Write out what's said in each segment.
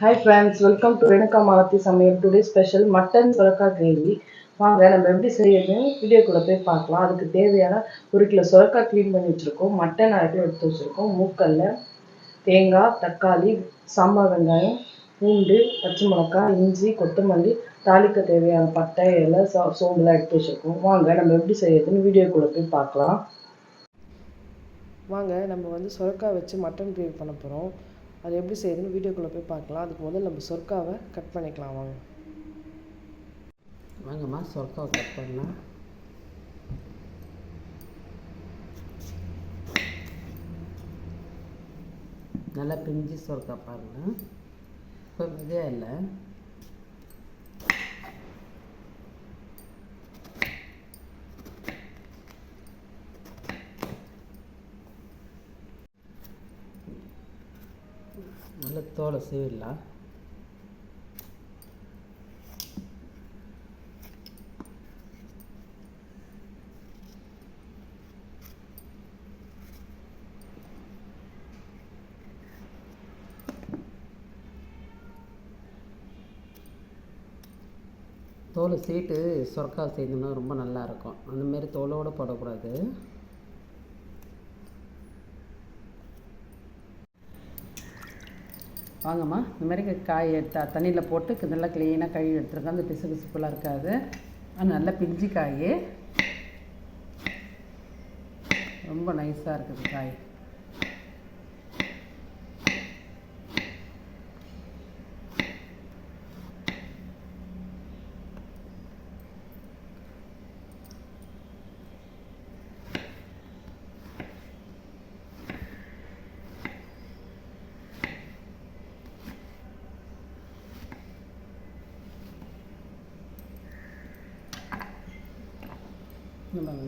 Hi friends, welcome to Renuka Malathi Samayal. Today special mutton surakka gravy. வாங்க நம்ம எப்படி செய்யறதுன்னு வீடியோக்குள்ள போய் பார்க்கலாம். அதுக்கு தேவையான 1 கிலோ சுரக்கா க்ளீன் பண்ணி வச்சிருக்கோம். மட்டன் அரைச்சி எடுத்து வச்சிருக்கோம். மூக்கல்ல, தேங்காய், தக்காளி, சாம்பார் வெங்காயம், பூண்டு, பச்சை மிளகாய், இஞ்சி, கொத்தமல்லி, தாளிக்க தேவையான பட்டை, இலை, சோம்புலாம் எடுத்து வச்சிருக்கோம். வாங்க நம்ம எப்படி செய்யறதுன்னு வீடியோக்குள்ள போய் பார்க்கலாம். வாங்க நம்ம சுரக்கா வச்சு மட்டன் கிரேவி பண்ண போகிறோம். அது எப்படி செய்யுதுன்னு வீடியோக்குள்ளே போய் பார்க்கலாம். அதுக்கு முதல்ல நம்ம சொர்க்காவை கட் பண்ணிக்கலாம். வாங்கம்மா சொர்க்காவை கட் பண்ணலாம். நல்லா பிஞ்சு சொர்க்கா பாருங்கள், இப்போ இதே இல்லை. நல்ல தோலை சீவிடலாம். தோலை சீட்டு சொர்க்கா செய்யணும்னா ரொம்ப நல்லாயிருக்கும். அந்தமாரி தோலோடு போடக்கூடாது. வாங்கம்மா, இந்த மாதிரி காய் தண்ணியில் போட்டு நல்லா க்ளீனாக கழுவி எடுத்துருக்கேன். அந்த பிசு பிசுப்புலாம் இருக்காது. அது நல்லா பிஞ்சு காய், ரொம்ப நைஸாக இருக்குது காய்.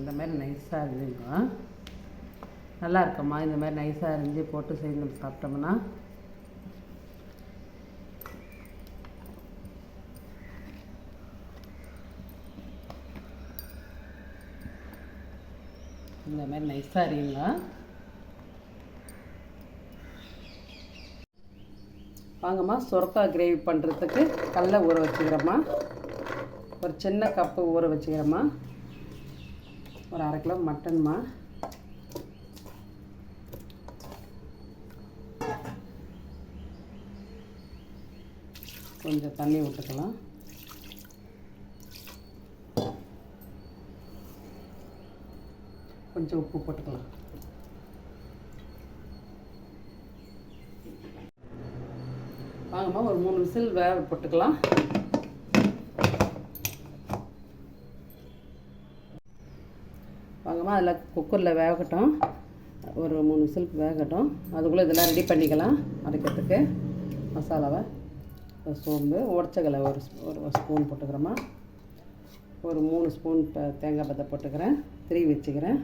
இந்த மாதிரி நைஸாக இருந்துங்க நல்லா இருக்கும்மா. இந்த மாதிரி நைஸாக அரிஞ்சு போட்டு செய்து நம்ம சாப்பிட்டோம்னா இந்த மாதிரி நைஸாக அறியுங்க. வாங்கம்மா, சொரக்கா கிரேவி பண்ணுறதுக்கு கடலை ஊற வச்சுக்கிறோம்மா. ஒரு சின்ன கப்பு ஊற வச்சுக்கிறோம்மா. ஒரு 1/2 கிலோ மட்டன்மா. கொஞ்சம் தண்ணி விட்டுக்கலாம். கொஞ்சம் உப்பு போட்டுக்கலாம். வாங்கம்மா, ஒரு 3 விசில் வேக போட்டுக்கலாம். வாங்கம்மா, அதில் குக்கரில் வேகட்டும். ஒரு 3 விசிலுக்கு வேகட்டும். அதுக்குள்ளே இதெல்லாம் ரெடி பண்ணிக்கலாம். அரைக்கிறதுக்கு மசாலாவை சோம்பு, உடச்சக்கலை ஒரு ஸ்பூன் போட்டுக்கிறோம்மா. ஒரு 3 ஸ்பூன் தேங்காய் பத்தை போட்டுக்கிறேன், திருவி வச்சுக்கிறேன்.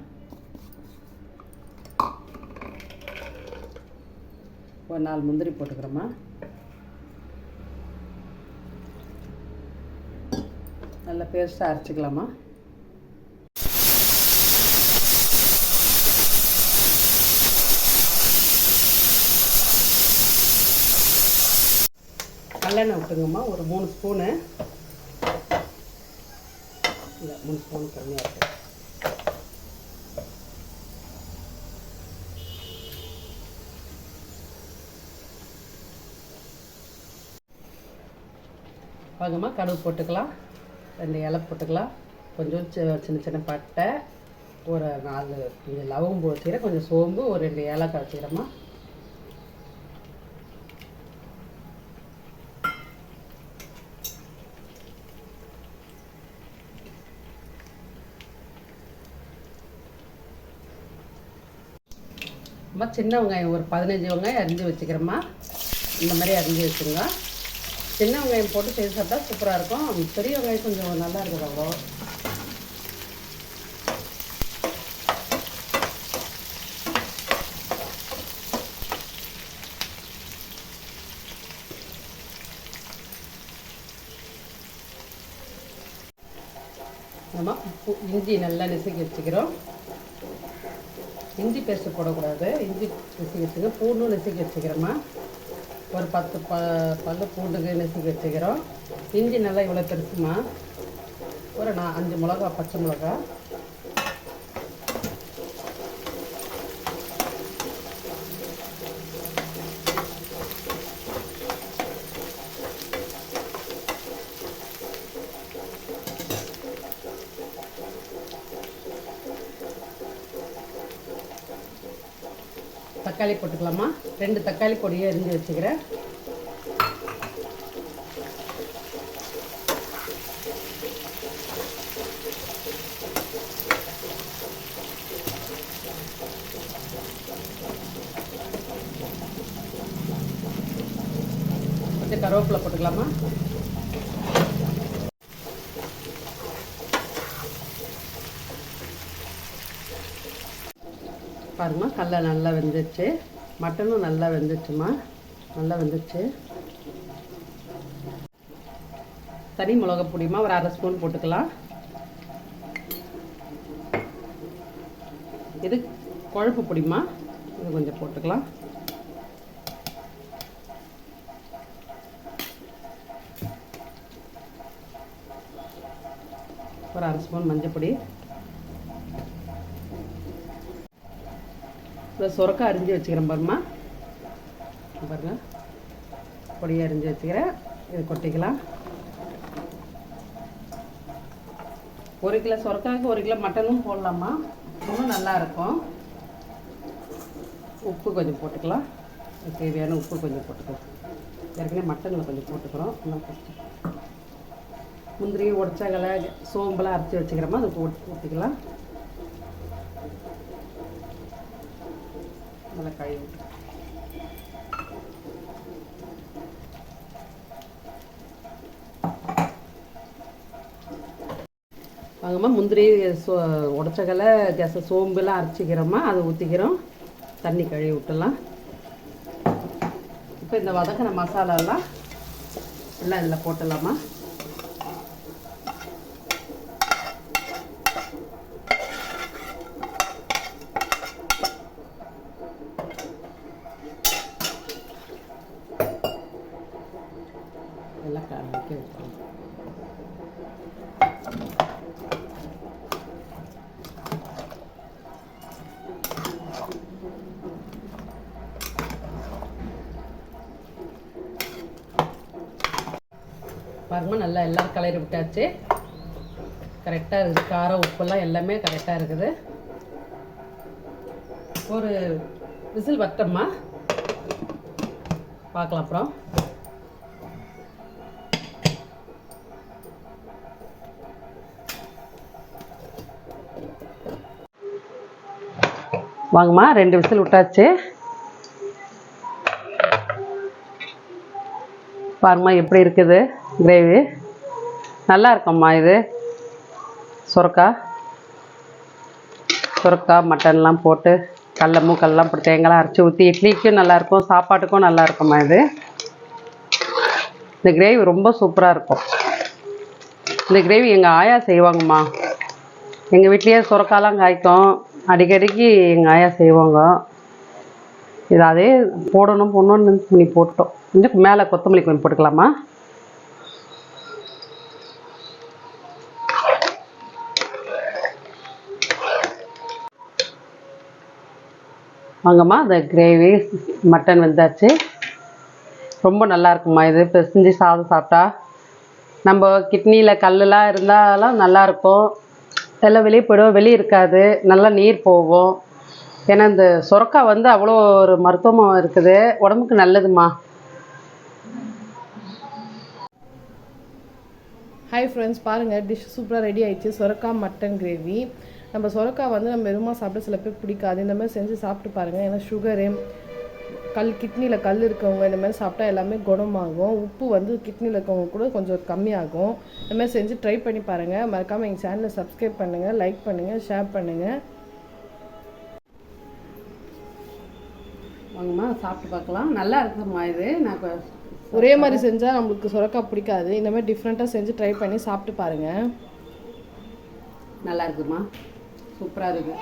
ஒரு 4 முந்திரி போட்டுக்கிறோம்மா. நல்லா பேஸ்ட்டாக அரைச்சிக்கலாமா. நல்லெண்ணெய் விட்டுங்கம்மா. ஒரு 3 ஸ்பூனு, இல்லை 3 ஸ்பூன் கம்மியாக இருக்குது. வாங்கம்மா, கடுகு போட்டுக்கலாம். 2 இலை போட்டுக்கலாம். கொஞ்சம் சின்ன சின்ன பட்டை, ஒரு 4 லவங்கம் வச்சுக்கிறேன். கொஞ்சம் சோம்பு, ஒரு 2 ஏலக்காய் வச்சுக்கிறேம்மா. சின்ன வெங்காயம் ஒரு 15 வெங்காயம் அரிஞ்சு வச்சுக்கிறோம்மா. இந்த மாதிரி அரிஞ்சு வச்சுருங்க. சின்ன வெங்காயம் போட்டு செய்து சாப்பிட்டா சூப்பராக இருக்கும். பெரிய வெங்காயம் கொஞ்சம் நல்லா இருக்குது. அவ்வளோ நம்ம இஞ்சி நல்லா நெசுக்கி வச்சுக்கிறோம். இஞ்சி பேஸ்ட்டு போடக்கூடாது. இஞ்சி நெசுக்கி வச்சுக்க, பூண்டும் நெசுக்கி வச்சுக்கிறோம்மா. ஒரு 10 பல்லு பூண்டுக்கு நெசுக்கி வச்சுக்கிறோம். இஞ்சி நல்லா இவ்வளோ பெருசுமா, ஒரு 5 மிளகா, பச்சை மிளகா, தக்காளி போட்டுக்கலாமா. 2 தக்காளி பொடியை அரிஞ்சு வச்சுக்கிறேன். கொஞ்சம் கருவேப்பிலை போட்டுக்கலாமா. பாருமா, கடலை நல்லா வெந்துச்சு, மட்டனும் நல்லா வெந்துச்சுமா, நல்லா வெந்துச்சு. தனி மிளகா பொடிமா ஒரு 1/2 ஸ்பூன் போட்டுக்கலாம். இது குழம்பு பொடிமா, இது கொஞ்சம் போட்டுக்கலாம். ஒரு 1/2 ஸ்பூன் மஞ்சள் பொடி. இந்த சுரக்காய் அரிஞ்சு வச்சுக்கிறேன் பாருமா, பாருங்க பொடியை அரிஞ்சு வச்சுக்கிறேன். இது கொட்டிக்கலாம். 1 கிலோ சுரக்காய்க்கு 1 கிலோ மட்டனும் போடலாமா, இன்னும் நல்லாயிருக்கும். உப்பு கொஞ்சம் போட்டுக்கலாம், தேவையான உப்பு கொஞ்சம் போட்டுக்கலாம். ஏற்கனவே மட்டனில் கொஞ்சம் போட்டுக்கிறோம். முந்திரி, உடச்சகலை, சோம்பெல்லாம் அரைச்சி வச்சுக்கிறோமா, அது ஊற்றிக்கலாம். நல்லா கழுவி விட்டு வாங்கம்மா. முந்திரி, உடச்சகலை, சோம்பெல்லாம் அரைச்சிக்கிறோமா, அதை ஊற்றிக்கிறோம். தண்ணி கழுவி விட்டுலாம். இப்போ இந்த வதக்கின மசாலாலாம் எல்லாம் இதில் போட்டுடலாமா. எல்லாம் கலக்கி வைக்கலாம். பாருங்க, நல்லா எல்லாம் கலரி விட்டாச்சு. கரெக்டாக இருக்குது. காரம், உப்பெல்லாம் எல்லாமே கரெக்டாக இருக்குது. ஒரு விசில் வட்டம்மா, பார்க்கலாம் அப்புறம். வாங்கம்மா, 2 விசில் விட்டாச்சு. பாருங்கம்மா எப்படி இருக்குது கிரேவி. நல்லா இருக்கும்மா. இது சுரக்காய் மட்டன்லாம் போட்டு மூக்கல்லாம் போட்டு தேங்காய்லாம் அரைச்சி ஊற்றி இட்லிக்கும் நல்லாயிருக்கும், சாப்பாட்டுக்கும் நல்லா இருக்கும்மா. இந்த கிரேவி ரொம்ப சூப்பராக இருக்கும். இந்த கிரேவி எங்கள் ஆயா செய்வாங்கம்மா. எங்கள் வீட்லேயே சுரக்காயெல்லாம் காய்க்கும், அடிக்கடிக்கு எங்கள் ஆயா செய்வாங்க. இது அதே போடணும்னு பண்ணி போட்டோம். இன்னும் மேலே கொத்தமல்லி கொஞ்சம் போட்டுக்கலாமா. வாங்கம்மா, இந்த கிரேவி மட்டன் வெந்தாச்சு. ரொம்ப நல்லா இருக்கும்மா. இது பிசைஞ்சு சாதம் சாப்பிட்டா, நம்ம கிட்னியில் கல்லுலாம் இருந்தாலும் நல்லாயிருக்கும். எல்லாம் வெளியே போய்டும், வெளியே இருக்காது, நல்லா நீர் போகும். ஏன்னா இந்த சுரக்காய் வந்து அவ்வளோ ஒரு மருத்துவமாக இருக்குது, உடம்புக்கு நல்லதுமா. ஹாய் ஃப்ரெண்ட்ஸ், பாருங்கள் டிஷ் சூப்பராக ரெடி ஆயிடுச்சு. சுரக்காய் மட்டன் கிரேவி. நம்ம சுரக்காய் வந்து நம்ம வெறுமா சாப்பிட சில பேர் பிடிக்காது. இந்த மாதிரி செஞ்சு சாப்பிட்டு பாருங்கள். ஏன்னா சுகரு, கிட்னியில் கல் இருக்கவங்க இந்த மாதிரி சாப்பிட்டா எல்லாமே குணமாகும். உப்பு வந்து கிட்னியில் இருக்கவங்க கூட கொஞ்சம் கம்மியாகும். இந்த மாதிரி செஞ்சு ட்ரை பண்ணி பாருங்கள். மறக்காமல் எங்கள் சேனலை சப்ஸ்கிரைப் பண்ணுங்கள், லைக் பண்ணுங்கள், ஷேர் பண்ணுங்கள். வாங்கம்மா, சாப்பிட்டு பார்க்கலாம். நல்லா இருக்குதும்மா. இது நான் ஒரே மாதிரி செஞ்சால் நம்மளுக்கு சுரக்காய் பிடிக்காது. இந்த மாதிரி டிஃப்ரெண்ட்டாக செஞ்சு ட்ரை பண்ணி சாப்பிட்டு பாருங்கள். நல்லா இருக்குதும்மா, சூப்பராக இருக்குது.